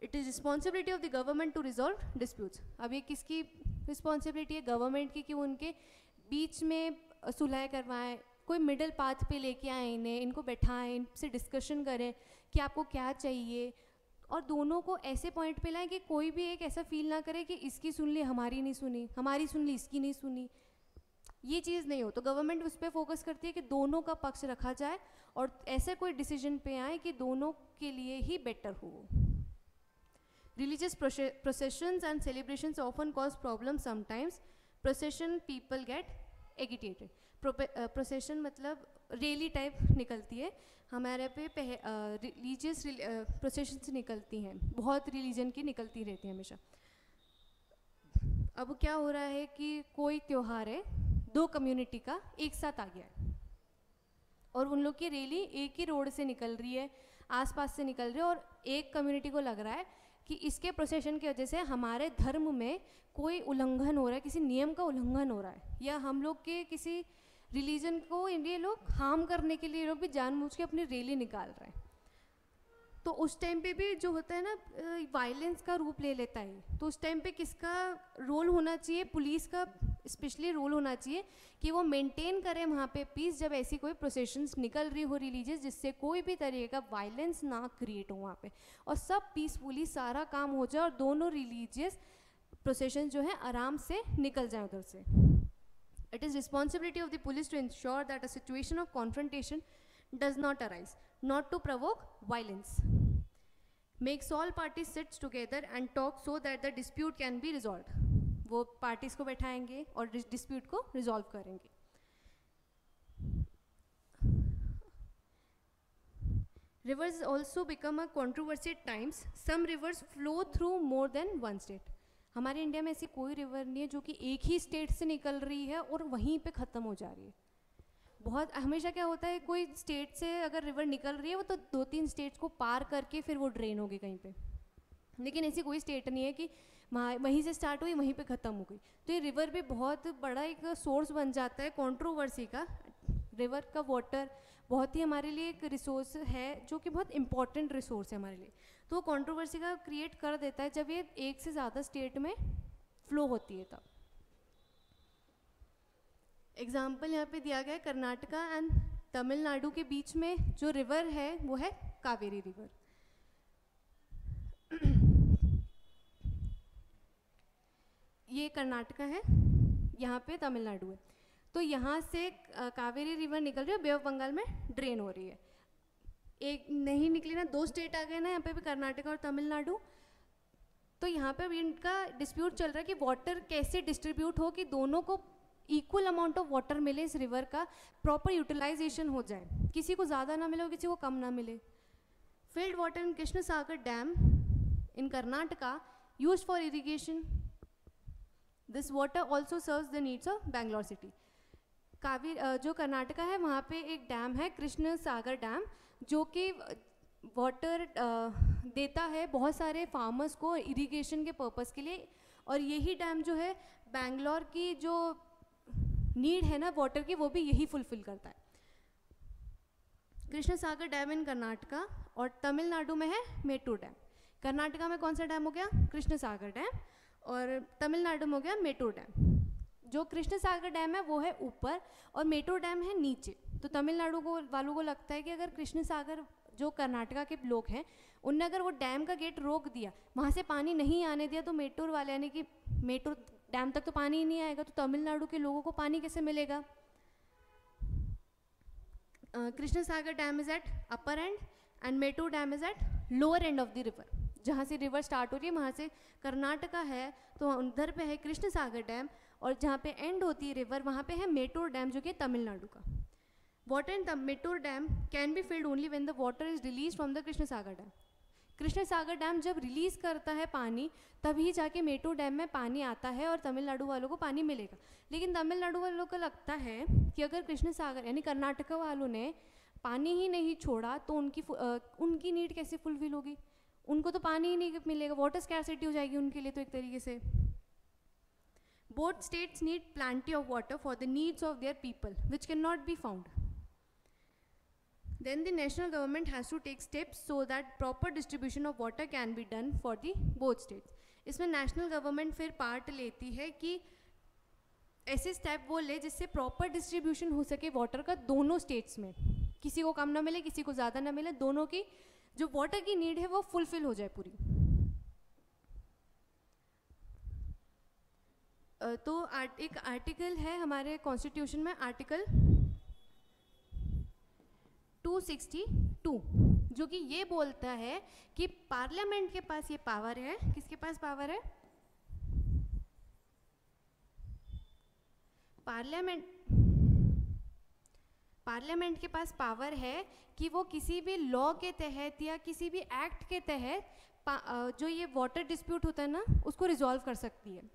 It is responsibility of the government to resolve disputes. अब ये किसकी रिस्पॉन्सिबिलिटी है? गवर्नमेंट की, कि वो उनके बीच में सुलह करवाएं, कोई मिडिल पाथ पे लेके आए इन्हें, इनको बैठाएं, इनसे डिस्कशन करें कि आपको क्या चाहिए, और दोनों को ऐसे पॉइंट पे लाएं कि कोई भी एक ऐसा फील ना करे कि इसकी सुन ली हमारी नहीं सुनी, हमारी सुन ली इसकी नहीं सुनी, ये चीज़ नहीं हो। तो गवर्नमेंट उस पर फोकस करती है कि दोनों का पक्ष रखा जाए और ऐसे कोई डिसीजन पे आए कि दोनों के लिए ही बेटर हो। Religious processions and celebrations often cause problems sometimes. Procession people get agitated. Procession मतलब रैली टाइप निकलती है हमारे पे, रिलीजियस प्रोसेशंस निकलती हैं, बहुत रिलीजन की निकलती रहती हैं हमेशा। अब क्या हो रहा है कि कोई त्यौहार है, दो कम्युनिटी का एक साथ आ गया है और उन लोग की रैली एक ही रोड से निकल रही है, आसपास से निकल रही है, और एक कम्युनिटी को लग रहा है कि इसके प्रोसेशन की वजह से हमारे धर्म में कोई उल्लंघन हो रहा है, किसी नियम का उल्लंघन हो रहा है, या हम लोग के किसी रिलीजन को ये लोग हार्म करने के लिए लोग भी जानबूझ के अपनी रैली निकाल रहे हैं। तो उस टाइम पे भी जो होता है ना, वायलेंस का रूप ले लेता है। तो उस टाइम पे किसका रोल होना चाहिए? पुलिस का स्पेशली रोल होना चाहिए कि वो मेंटेन करें वहाँ पे पीस, जब ऐसी कोई प्रोसेशंस निकल रही हो रिलीजियस, जिससे कोई भी तरीके का वायलेंस ना क्रिएट हो वहाँ पे, और सब पीसफुली सारा काम हो जाए और दोनों रिलीजियस प्रोसेशन जो है आराम से निकल जाए उधर से। It is responsibility of the police to ensure that a situation of confrontation does not arise, not to provoke violence. Makes all parties sit together and talk so that the dispute can be resolved. वो parties को बैठाएंगे और dispute को resolve करेंगे। Rivers also become a controversy at times. Some rivers flow through more than one state. हमारे India में ऐसी कोई river नहीं है जो कि एक ही स्टेट से निकल रही है और वहीं पे ख़त्म हो जा रही है। बहुत हमेशा क्या होता है, कोई स्टेट से अगर रिवर निकल रही है वो तो 2-3 स्टेट्स को पार करके फिर वो ड्रेन होगी कहीं पे, लेकिन ऐसी कोई स्टेट नहीं है कि वहीं से स्टार्ट हुई वहीं पे ख़त्म हो गई। तो ये रिवर भी बहुत बड़ा एक सोर्स बन जाता है कंट्रोवर्सी का। रिवर का वाटर बहुत ही हमारे लिए एक रिसोर्स है जो कि बहुत इंपॉर्टेंट रिसोर्स है हमारे लिए, तो वो कंट्रोवर्सी का क्रिएट कर देता है जब ये एक से ज़्यादा स्टेट में फ्लो होती है तब। एग्जाम्पल यहाँ पे दिया गया है, कर्नाटका एंड तमिलनाडु के बीच में जो रिवर है वो है कावेरी रिवर। ये कर्नाटका है, यहाँ पे तमिलनाडु है। तो यहाँ से कावेरी रिवर निकल रही है, बे ऑफ बंगाल में ड्रेन हो रही है। एक नहीं निकली ना, 2 स्टेट आ गए ना यहाँ पे भी, कर्नाटका और तमिलनाडु। तो यहाँ पे इनका डिस्प्यूट चल रहा है कि वाटर कैसे डिस्ट्रीब्यूट हो कि दोनों को इक्वल अमाउंट ऑफ वाटर मिले, इस रिवर का प्रॉपर यूटिलाइजेशन हो जाए, किसी को ज़्यादा ना मिले और किसी को कम ना मिले। Field water in Krishna Sagar dam in Karnataka used for irrigation, this water also serves the needs of Bangalore city. जो कर्नाटका है वहाँ पे एक डैम है कृष्ण सागर डैम, जो कि वाटर देता है बहुत सारे फार्मर्स को इरिगेशन के पर्पस के लिए, और यही डैम जो है बैंगलोर की जो नीड है ना वाटर की, वो भी यही फुलफिल करता है। कृष्ण सागर डैम इन कर्नाटका और तमिलनाडु में है मेटूर डैम। कर्नाटका में कौन सा डैम हो गया? कृष्ण सागर डैम, और तमिलनाडु में हो गया मेटूर डैम। जो कृष्ण सागर डैम है वो है ऊपर और मेटूर डैम है नीचे। तो तमिलनाडु को वालों को लगता है कि अगर कृष्ण सागर, जो कर्नाटका के लोग हैं, उनने अगर वो डैम का गेट रोक दिया, वहाँ से पानी नहीं आने दिया, तो मेटूर वाले यानी कि मेटूर डैम तक तो पानी ही नहीं आएगा, तो तमिलनाडु के लोगों को पानी कैसे मिलेगा? Krishna Sagar dam is at upper end end Mettur dam is at lower end of the river. जहाँ से रिवर स्टार्ट हो रही है वहाँ से कर्नाटका है, तो उधर पे है कृष्ण सागर डैम, और जहाँ पे एंड होती है रिवर वहाँ पे है मेटूर डैम, जो कि तमिलनाडु का। Water in the Mettur dam can be filled only when the water is release from the Krishna Sagar dam. Krishna Sagar dam जब रिलीज करता है पानी, तभी जाके मेटूर डैम में पानी आता है और तमिलनाडु वालों को पानी मिलेगा। लेकिन तमिलनाडु वालों को लगता है कि अगर कृष्ण सागर यानी कर्नाटका वालों ने पानी ही नहीं छोड़ा तो उनकी नीड कैसे फुलफिल होगी? उनको तो पानी ही नहीं मिलेगा, वाटर स्कैरसिटी हो जाएगी उनके लिए। तो एक तरीके से both states need plenty of water for the needs of their people which can not be found. Then the national government has to take steps so that proper distribution of water can be done for the both states. इसमें national government फिर part लेती है कि ऐसे step वो ले जिससे proper distribution हो सके वाटर का दोनों स्टेट्स में, किसी को कम ना मिले किसी को ज़्यादा ना मिले, दोनों की जो वाटर की नीड है वो फुलफिल हो जाए पूरी। तो एक आर्टिकल है हमारे कॉन्स्टिट्यूशन में, आर्टिकल 262, जो कि ये बोलता है कि पार्लियामेंट के पास ये पावर है। किसके पास पावर है? पार्लियामेंट के पास पावर है कि वो किसी भी लॉ के तहत या किसी भी एक्ट के तहत जो ये वाटर डिस्प्यूट होता है ना, उसको रिजॉल्व कर सकती है।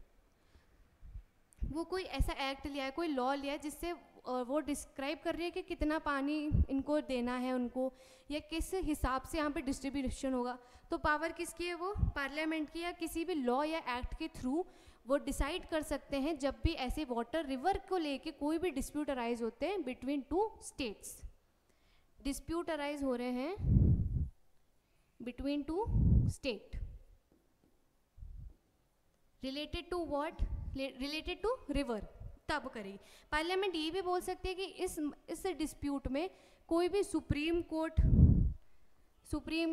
वो कोई ऐसा एक्ट लिया है, कोई लॉ लिया है जिससे वो डिस्क्राइब कर रही है कि कितना पानी इनको देना है उनको, या किस हिसाब से यहाँ पे डिस्ट्रीब्यूशन होगा। तो पावर किसकी है? वो पार्लियामेंट की, या किसी भी लॉ या एक्ट के थ्रू वो डिसाइड कर सकते हैं जब भी ऐसे वाटर रिवर को लेके कोई भी डिस्प्यूट अराइज होते हैं between two states. Dispute arise हो रहे हैं between two state related to what? Related to river, तब करेगी। पार्लियामेंट ये भी बोल सकती है कि इस डिस्प्यूट में कोई भी सुप्रीम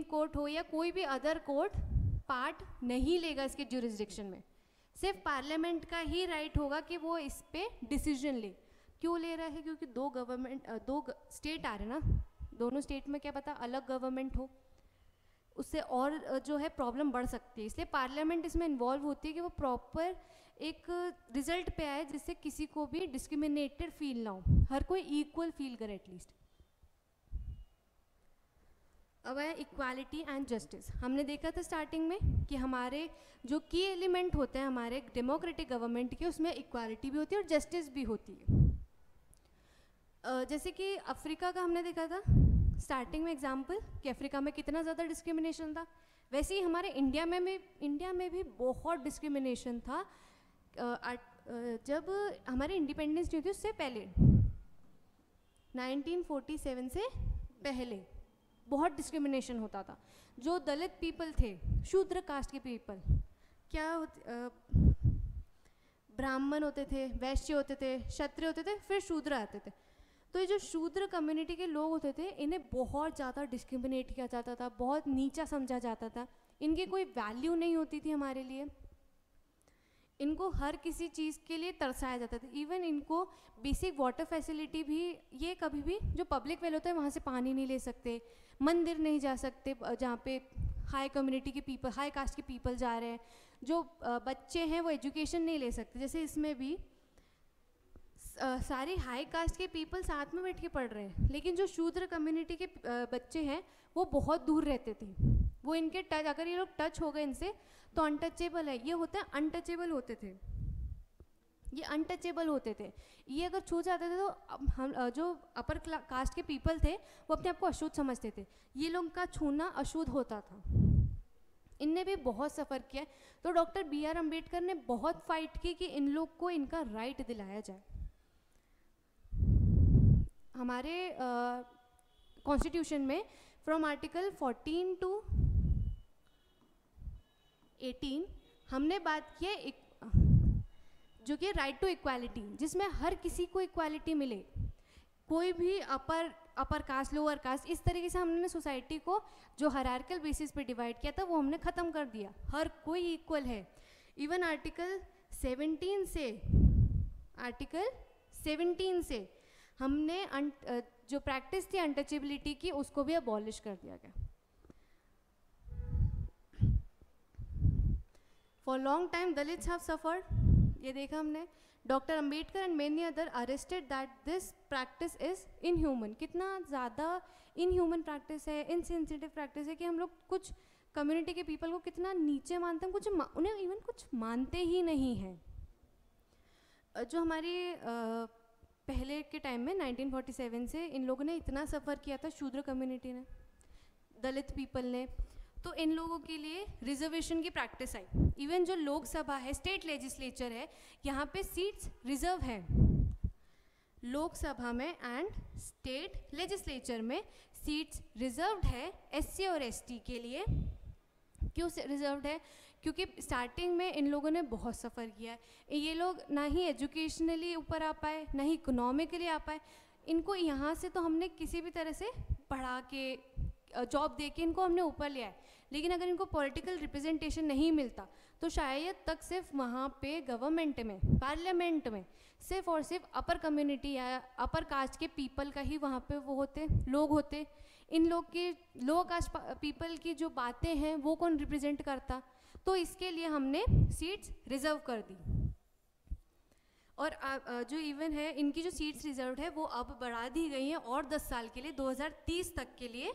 कोर्ट हो या कोई भी अदर कोर्ट पार्ट नहीं लेगा इसके ज्यूरिसडिक्शन में। सिर्फ पार्लियामेंट का ही राइट होगा कि वो इस पे डिसीजन ले। क्यों ले रहा है? क्योंकि दो स्टेट आ रहे ना, दोनों स्टेट में क्या पता अलग गवर्नमेंट हो, उससे और जो है प्रॉब्लम बढ़ सकती है। इसलिए पार्लियामेंट इसमें इन्वॉल्व होती है कि वो प्रॉपर एक रिजल्ट पे आए जिससे किसी को भी डिस्क्रिमिनेटेड फील ना हो, हर कोई इक्वल फील करे एटलीस्ट। अब है इक्वालिटी एंड जस्टिस। हमने देखा था स्टार्टिंग में कि हमारे जो की एलिमेंट होते हैं हमारे डेमोक्रेटिक गवर्नमेंट के, उसमें इक्वालिटी भी होती है और जस्टिस भी होती है। जैसे कि अफ्रीका का हमने देखा था स्टार्टिंग में एग्जाम्पल कि अफ्रीका में कितना ज़्यादा डिस्क्रिमिनेशन था, वैसे ही हमारे इंडिया में भी बहुत डिस्क्रिमिनेशन था। जब हमारी इंडिपेंडेंस नहीं हुई थी उससे पहले 1947 से पहले बहुत डिस्क्रिमिनेशन होता था। जो दलित पीपल थे, शूद्र कास्ट के पीपल, ब्राह्मण होते थे, वैश्य होते थे, क्षत्रिय होते थे, फिर शूद्र आते थे। तो ये जो शूद्र कम्युनिटी के लोग होते थे इन्हें बहुत ज़्यादा डिस्क्रिमिनेट किया जाता था, बहुत नीचा समझा जाता था, इनकी कोई वैल्यू नहीं होती थी हमारे लिए, इनको हर किसी चीज़ के लिए तरसाया जाता था। इवन इनको बेसिक वाटर फैसिलिटी भी, ये कभी भी जो पब्लिक वेल होता है वहाँ से पानी नहीं ले सकते, मंदिर नहीं जा सकते जहाँ पे हाई कम्युनिटी के पीपल, हाई कास्ट के पीपल जा रहे हैं, जो बच्चे हैं वो एजुकेशन नहीं ले सकते। जैसे इसमें भी सारे हाई कास्ट के पीपल साथ में बैठ के पढ़ रहे हैं, लेकिन जो शूद्र कम्युनिटी के बच्चे हैं वो बहुत दूर रहते थे। वो इनके टच, अगर ये लोग टच हो गए इनसे तो अनटचेबल है, ये होता है अनटचेबल होते थे, ये अनटचेबल होते थे। ये अगर छू जाते थे तो हम जो अपर कास्ट के पीपल थे वो अपने आप को अशुद्ध समझते थे, ये लोग का छूना अशुद्ध होता था। इनने भी बहुत सफ़र किया, तो डॉक्टर BR अम्बेडकर ने बहुत फाइट की कि इन लोग को इनका राइट दिलाया जाए। हमारे कॉन्स्टिट्यूशन में फ्रॉम आर्टिकल 14 to 18 हमने बात की है जो कि राइट टू इक्वालिटी, जिसमें हर किसी को इक्वालिटी मिले, कोई भी अपर कास्ट लोअर कास्ट, इस तरीके से हमने सोसाइटी को जो हायरार्किकल बेसिस पे डिवाइड किया था वो हमने ख़त्म कर दिया, हर कोई इक्वल है। इवन आर्टिकल 17 से हमने जो प्रैक्टिस थी अनटचेबिलिटी की उसको भी अबॉलिश कर दिया गया। For long time Dalits have suffered, ये देखा हमने। Doctor Ambedkar and many other arrested that this practice is inhuman. कितना ज़्यादा इनह्यूमन प्रैक्टिस है, इनसेंसिटिव प्रैक्टिस है कि हम लोग कुछ कम्युनिटी के पीपल को कितना नीचे मानते हैं, उन्हें इवन कुछ मानते ही नहीं हैं। जो हमारी पहले के टाइम में 1947 से इन लोगों ने इतना सफ़र किया था, शूद्र कम्युनिटी ने, दलित पीपल ने, तो इन लोगों के लिए रिजर्वेशन की प्रैक्टिस आई। इवन जो लोकसभा है, स्टेट लेजिस्लेचर है, यहाँ पे सीट्स रिजर्व है लोकसभा में एंड स्टेट लेजिस्लेचर में सीट्स रिजर्व्ड है एससी और एसटी के लिए। क्यों रिजर्व्ड है? क्योंकि स्टार्टिंग में इन लोगों ने बहुत सफ़र किया है। ये लोग ना ही एजुकेशनली ऊपर आ पाए, ना ही इकोनॉमिकली आ पाए। इनको यहाँ से तो हमने किसी भी तरह से पढ़ा के जॉब दे के इनको हमने ऊपर लिया है, लेकिन अगर इनको पॉलिटिकल रिप्रेजेंटेशन नहीं मिलता तो शायद तक सिर्फ वहाँ पे गवर्नमेंट में, पार्लियामेंट में सिर्फ और सिर्फ अपर कम्युनिटी या अपर कास्ट के पीपल का ही वहाँ पे वो होते लोग होते। इन लोग की लोअर कास्ट पीपल की जो बातें हैं वो कौन रिप्रेजेंट करता? तो इसके लिए हमने सीट्स रिजर्व कर दी। और जो इवन है इनकी जो सीट्स रिजर्व है वो अब बढ़ा दी गई हैं और 10 साल के लिए, 2030 तक के लिए,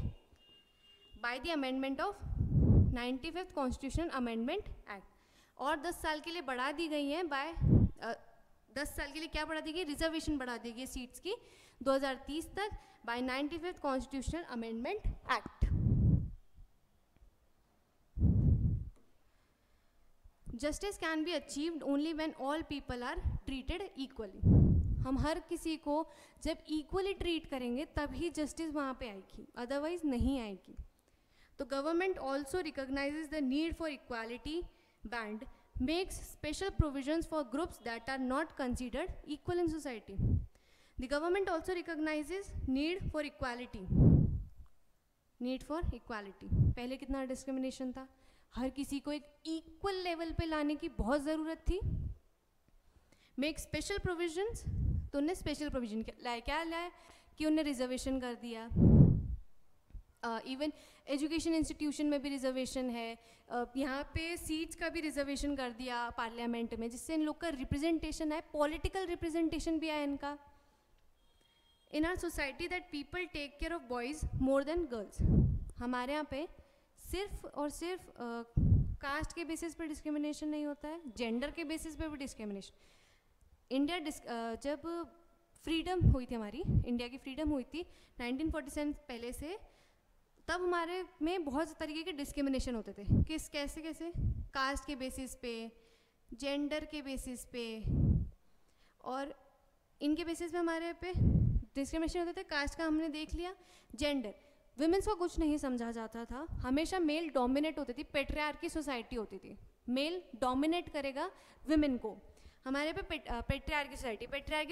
by the amendment of 95th constitutional amendment act. और 10 साल के लिए बढ़ा दी गई हैं बाय 10 साल के लिए क्या बढ़ा दी गई? रिजर्वेशन बढ़ा दी गई सीट्स की 2030 तक by 95th constitutional amendment act. Justice can be achieved only when all people are treated equally. हम हर किसी को जब इक्वली ट्रीट करेंगे तभी जस्टिस वहाँ पे आएगी, अदरवाइज नहीं आएगी। तो government also recognises the need for equality band, makes special provisions for groups that are not considered equal in society. The government also recognizes need for equality. Need for equality. पहले कितना discrimination था, हर किसी को एक equal level पे लाने की बहुत ज़रूरत थी। Make special provisions, तो उन्हें स्पेशल प्रोविजन लाए, क्या लाए कि उन्हें रिजर्वेशन कर दिया। इवन एजुकेशन इंस्टीट्यूशन में भी रिजर्वेशन है, यहाँ पे सीट्स का भी रिजर्वेशन कर दिया पार्लियामेंट में, जिससे इन लोग का रिप्रेजेंटेशन है, पॉलिटिकल रिप्रेजेंटेशन भी है इनका। In our society that people take care of boys more than girls. हमारे यहाँ पे सिर्फ और सिर्फ कास्ट के बेसिस पे डिस्क्रिमिनेशन नहीं होता है, जेंडर के बेसिस पे भी डिस्क्रिमिनेशन। इंडिया जब फ्रीडम हुई थी, हमारी इंडिया की फ्रीडम हुई थी 1947 पहले से, तब हमारे में बहुत तरीके के डिस्क्रिमिनेशन होते थे। कैसे कास्ट के बेसिस पे, जेंडर के बेसिस पे, और इनके बेसिस पे हमारे पे डिस्क्रिमिनेशन होते थे। कास्ट का हमने देख लिया। जेंडर, विमेंस को कुछ नहीं समझा जाता था, हमेशा मेल डोमिनेट होती थी, पेट्रियार्की सोसाइटी होती थी, मेल डोमिनेट करेगा विमेन को। हमारे पे पेट्रियार्की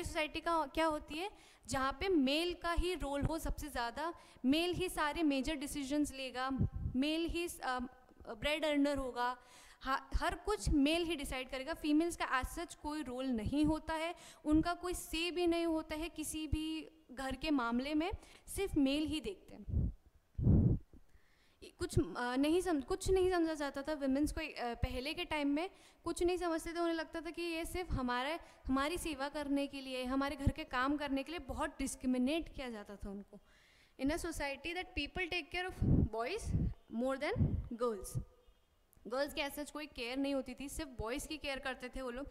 सोसाइटी का क्या होती है, जहाँ पे मेल का ही रोल हो सबसे ज़्यादा, मेल ही सारे मेजर डिसीजंस लेगा, मेल ही ब्रेड अर्नर होगा, हर कुछ मेल ही डिसाइड करेगा। फीमेल्स का एज सच कोई रोल नहीं होता है, उनका कोई से भी नहीं होता है किसी भी घर के मामले में, सिर्फ मेल ही देखते हैं। कुछ नहीं समझा जाता था विमेंस को। पहले के टाइम में कुछ नहीं समझते थे, उन्हें लगता था कि ये सिर्फ हमारी सेवा करने के लिए, हमारे घर के काम करने के लिए बहुत डिस्क्रिमिनेट किया जाता था उनको। In a society that people take care of boys more than girls. Girls की ऐसा कोई केयर नहीं होती थी, सिर्फ बॉयज़ की केयर करते थे वो लोग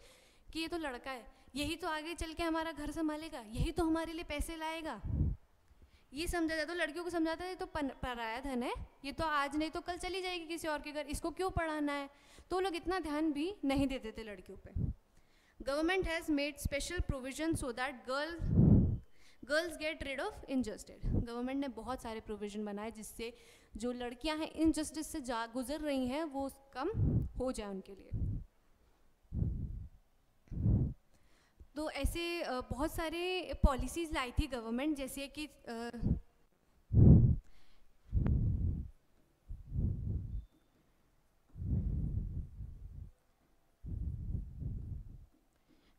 कि ये तो लड़का है, यही तो आगे चल के हमारा घर संभालेगा, यही तो हमारे लिए पैसे लाएगा। ये समझा जाता, तो लड़कियों को समझाता है ये तो पराया धन है, ये तो आज नहीं तो कल चली जाएगी किसी और के घर, इसको क्यों पढ़ाना है। तो लोग इतना ध्यान भी नहीं देते थे लड़कियों पे। Government has made special provision so that girls get rid of injustice. Government ने बहुत सारे प्रोविजन बनाए जिससे जो लड़कियां हैं इनजस्टिस से गुजर रही हैं वो कम हो जाए उनके लिए। तो ऐसे बहुत सारे पॉलिसीज़ लाई थी गवर्नमेंट, जैसे कि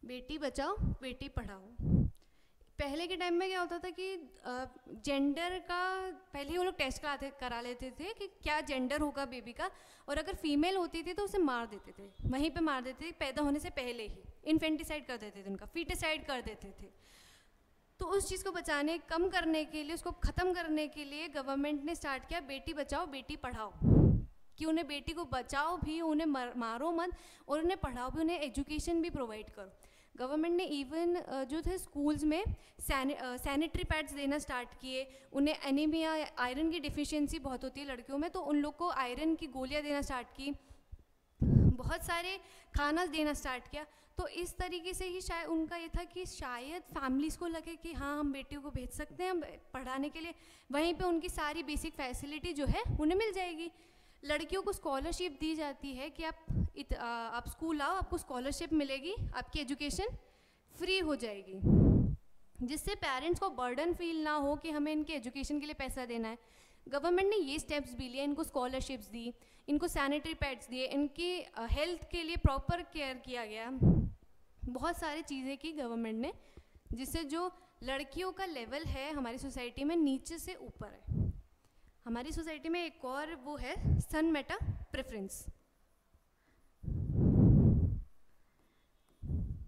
बेटी बचाओ बेटी पढ़ाओ। पहले के टाइम में क्या होता था कि जेंडर का पहले ही वो लोग टेस्ट करा लेते थे कि क्या जेंडर होगा बेबी का, और अगर फीमेल होती थी तो उसे मार देते थे, वहीं पे मार देते थे पैदा होने से पहले ही, इन्फेंटिसाइड कर देते थे, उनका फीटिसाइड कर देते थे। तो उस चीज़ को बचाने, कम करने के लिए, उसको ख़त्म करने के लिए गवर्नमेंट ने स्टार्ट किया बेटी बचाओ बेटी पढ़ाओ, कि उन्हें बेटी को बचाओ भी, उन्हें मारो मत, और उन्हें पढ़ाओ भी, उन्हें एजुकेशन भी प्रोवाइड करो। गवर्नमेंट ने इवन जो थे स्कूल्स में सैनिटरी पैड्स देना स्टार्ट किए। उन्हें एनीमिया, आयरन की डिफिशियंसी बहुत होती है लड़कियों में, तो उन लोग को आयरन की गोलियां देना स्टार्ट की, बहुत सारे खाना देना स्टार्ट किया। तो इस तरीके से ही शायद उनका ये था कि शायद फैमिलीज़ को लगे कि हाँ हम बेटियों को भेज सकते हैं पढ़ाने के लिए, वहीं पे उनकी सारी बेसिक फैसिलिटी जो है उन्हें मिल जाएगी। लड़कियों को स्कॉलरशिप दी जाती है कि आप स्कूल आओ, आपको स्कॉलरशिप मिलेगी, आपकी एजुकेशन फ्री हो जाएगी, जिससे पेरेंट्स को बर्डन फील ना हो कि हमें इनके एजुकेशन के लिए पैसा देना है। गवर्नमेंट ने ये स्टेप्स भी लिए, इनको स्कॉलरशिप्स दी, इनको सैनिटरी पैड्स दिए, इनकी हेल्थ के लिए प्रॉपर केयर किया गया, बहुत सारी चीज़ें की गवर्नमेंट ने, जिससे जो लड़कियों का लेवल है हमारी सोसाइटी में नीचे से ऊपर है। हमारी सोसाइटी में एक और वो है सन मेटा प्रेफरेंस।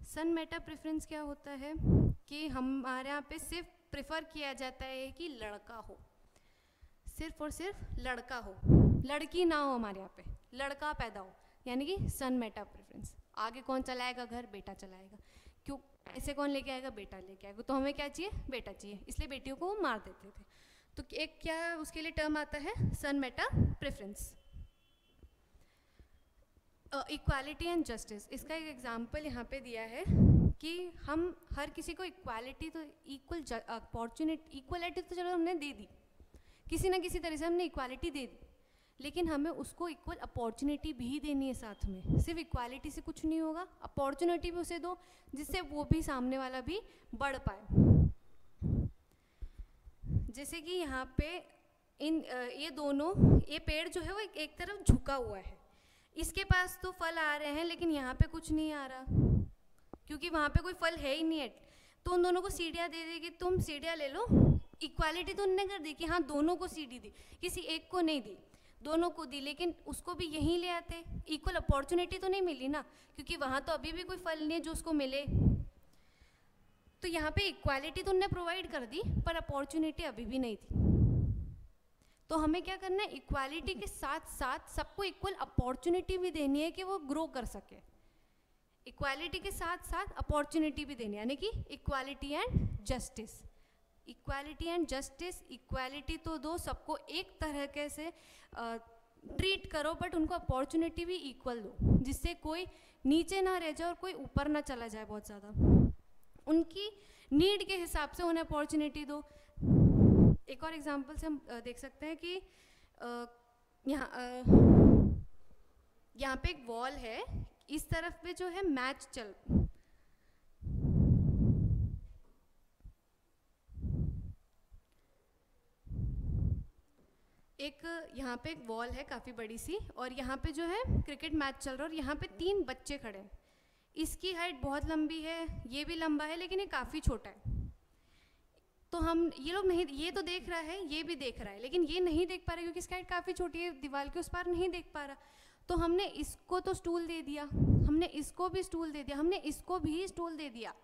सन मेटा प्रेफरेंस क्या होता है कि हमारे यहाँ पे सिर्फ प्रेफर किया जाता है कि लड़का हो, सिर्फ और सिर्फ लड़का हो, लड़की ना हो, हमारे यहाँ पे लड़का पैदा हो, यानी कि सन मेटा प्रेफरेंस। आगे कौन चलाएगा घर? बेटा चलाएगा। क्यों? ऐसे कौन लेके आएगा? बेटा लेके आएगा। तो हमें क्या चाहिए? बेटा चाहिए, इसलिए बेटियों को मार देते थे। तो एक क्या उसके लिए टर्म आता है? Son meta preference. Equality and justice, इसका एक एग्जांपल यहाँ पे दिया है कि हम हर किसी को इक्वालिटी, तो इक्वल अपॉर्चुनिटी, इक्वालिटी तो चलो हमने दे दी, किसी ना किसी तरह से हमने इक्वालिटी दे दी, लेकिन हमें उसको इक्वल अपॉर्चुनिटी भी देनी है साथ में। सिर्फ इक्वालिटी से कुछ नहीं होगा, अपॉर्चुनिटी भी उसे दो जिससे वो भी, सामने वाला भी बढ़ पाए। जैसे कि यहाँ पे ये पेड़ जो है वो एक तरफ झुका हुआ है, इसके पास तो फल आ रहे हैं लेकिन यहाँ पे कुछ नहीं आ रहा, क्योंकि वहाँ पे कोई फल है ही नहीं है। तो उन दोनों को सीढ़ियाँ दे दी कि तुम सीढ़ियाँ ले लो। इक्वालिटी तो उन्होंने कर दी कि हाँ दोनों को सीढ़ी दी, किसी एक को नहीं दी, दोनों को दी, लेकिन उसको भी यहीं ले आते। इक्वल अपॉर्चुनिटी तो नहीं मिली ना, क्योंकि वहाँ तो अभी भी कोई फल नहीं है जो उसको मिले। तो यहाँ पे इक्वालिटी तो उन्होंने प्रोवाइड कर दी, पर अपॉर्चुनिटी अभी भी नहीं थी। तो हमें क्या करना है? इक्वालिटी के साथ साथ सबको इक्वल अपॉर्चुनिटी भी देनी है कि वो ग्रो कर सके। इक्वालिटी के साथ साथ अपॉर्चुनिटी भी देनी है, यानी कि equality and justice. Equality and justice, equality तो दो, सबको एक तरह से ट्रीट करो, बट उनको अपॉर्चुनिटी भी इक्वल दो, जिससे कोई नीचे ना रह जाए और कोई ऊपर ना चला जाए बहुत ज़्यादा। उनकी नीड के हिसाब से उन्हें अपॉर्चुनिटी दो। एक और एग्जांपल से हम देख सकते हैं कि यहाँ पे एक वॉल है, इस तरफ पे जो है मैच चल, यहाँ पे एक वॉल है काफ़ी बड़ी सी, और यहाँ पे जो है क्रिकेट मैच चल रहा है, और यहाँ पे 3 बच्चे खड़े हैं। इसकी हाइट बहुत लंबी है, ये भी लंबा है, लेकिन ये काफ़ी छोटा है। तो हम ये लोग नहीं, ये तो देख रहा है, ये भी देख रहा है, लेकिन ये नहीं देख पा रहा क्योंकि इसकी हाइट काफ़ी छोटी है, दीवार के उस पार नहीं देख पा रहा। तो हमने इसको तो स्टूल दे दिया, हमने इसको भी स्टूल दे दिया, हमने इसको भी स्टूल दे दिया,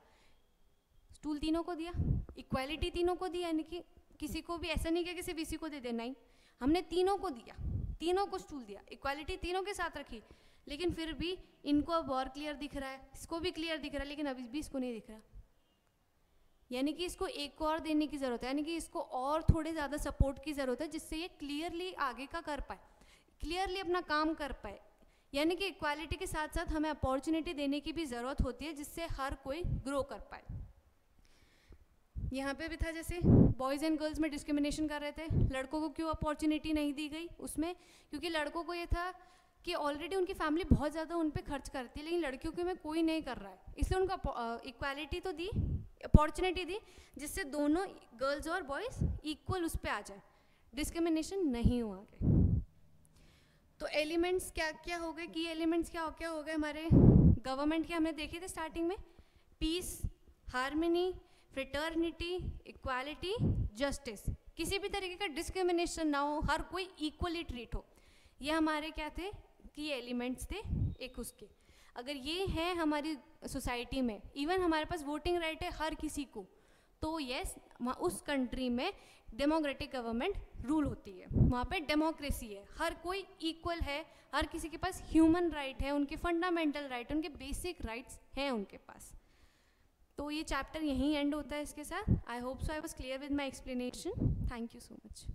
स्टूल तीनों को दिया, इक्वालिटी तीनों को दी, यानी कि किसी को भी ऐसा नहीं किया कि सिर्फ इसी को दे देना ही, हमने तीनों को दिया, तीनों को स्टूल दिया, इक्वालिटी तीनों के साथ रखी, लेकिन फिर भी इनको अब और क्लियर दिख रहा है, इसको भी क्लियर दिख रहा है, लेकिन अभी भी इसको नहीं दिख रहा, यानी कि इसको एक और देने की ज़रूरत है, यानी कि इसको और थोड़े ज़्यादा सपोर्ट की ज़रूरत है, जिससे ये क्लियरली आगे का कर पाए, क्लियरली अपना काम कर पाए। यानी कि इक्वालिटी के साथ साथ हमें अपॉर्चुनिटी देने की भी ज़रूरत होती है, जिससे हर कोई ग्रो कर पाए। यहाँ पे भी था, जैसे बॉयज़ एंड गर्ल्स में डिस्क्रिमिनेशन कर रहे थे, लड़कों को क्यों अपॉर्चुनिटी नहीं दी गई उसमें, क्योंकि लड़कों को ये था कि ऑलरेडी उनकी फैमिली बहुत ज़्यादा उन पे खर्च करती है, लेकिन लड़कियों के में कोई नहीं कर रहा है, इसलिए उनको इक्वालिटी तो दी, अपॉर्चुनिटी दी, जिससे दोनों गर्ल्स और बॉयज़ इक्वल उस पर आ जाए, डिस्क्रिमिनेशन नहीं हो आगे। तो एलिमेंट्स क्या क्या हो गए, की एलिमेंट्स क्या हो गए हमारे गवर्नमेंट के, हमने देखे थे स्टार्टिंग में, peace, harmony, fraternity, equality, justice, किसी भी तरीके का डिस्क्रिमिनेशन ना हो, हर कोई इक्वली ट्रीट हो, ये हमारे क्या थे, की एलिमेंट्स थे एक उसके। अगर ये है हमारी सोसाइटी में, इवन हमारे पास वोटिंग राइट है हर किसी को, तो यस उस कंट्री में डेमोक्रेटिक गवर्नमेंट रूल होती है, वहाँ पे डेमोक्रेसी है, हर कोई इक्वल है, हर किसी के पास ह्यूमन राइट है, उनके फंडामेंटल राइट, उनके बेसिक राइट्स हैं उनके पास। तो ये चैप्टर यहीं एंड होता है इसके साथ। I hope so I was clear with my explanation. Thank you so much.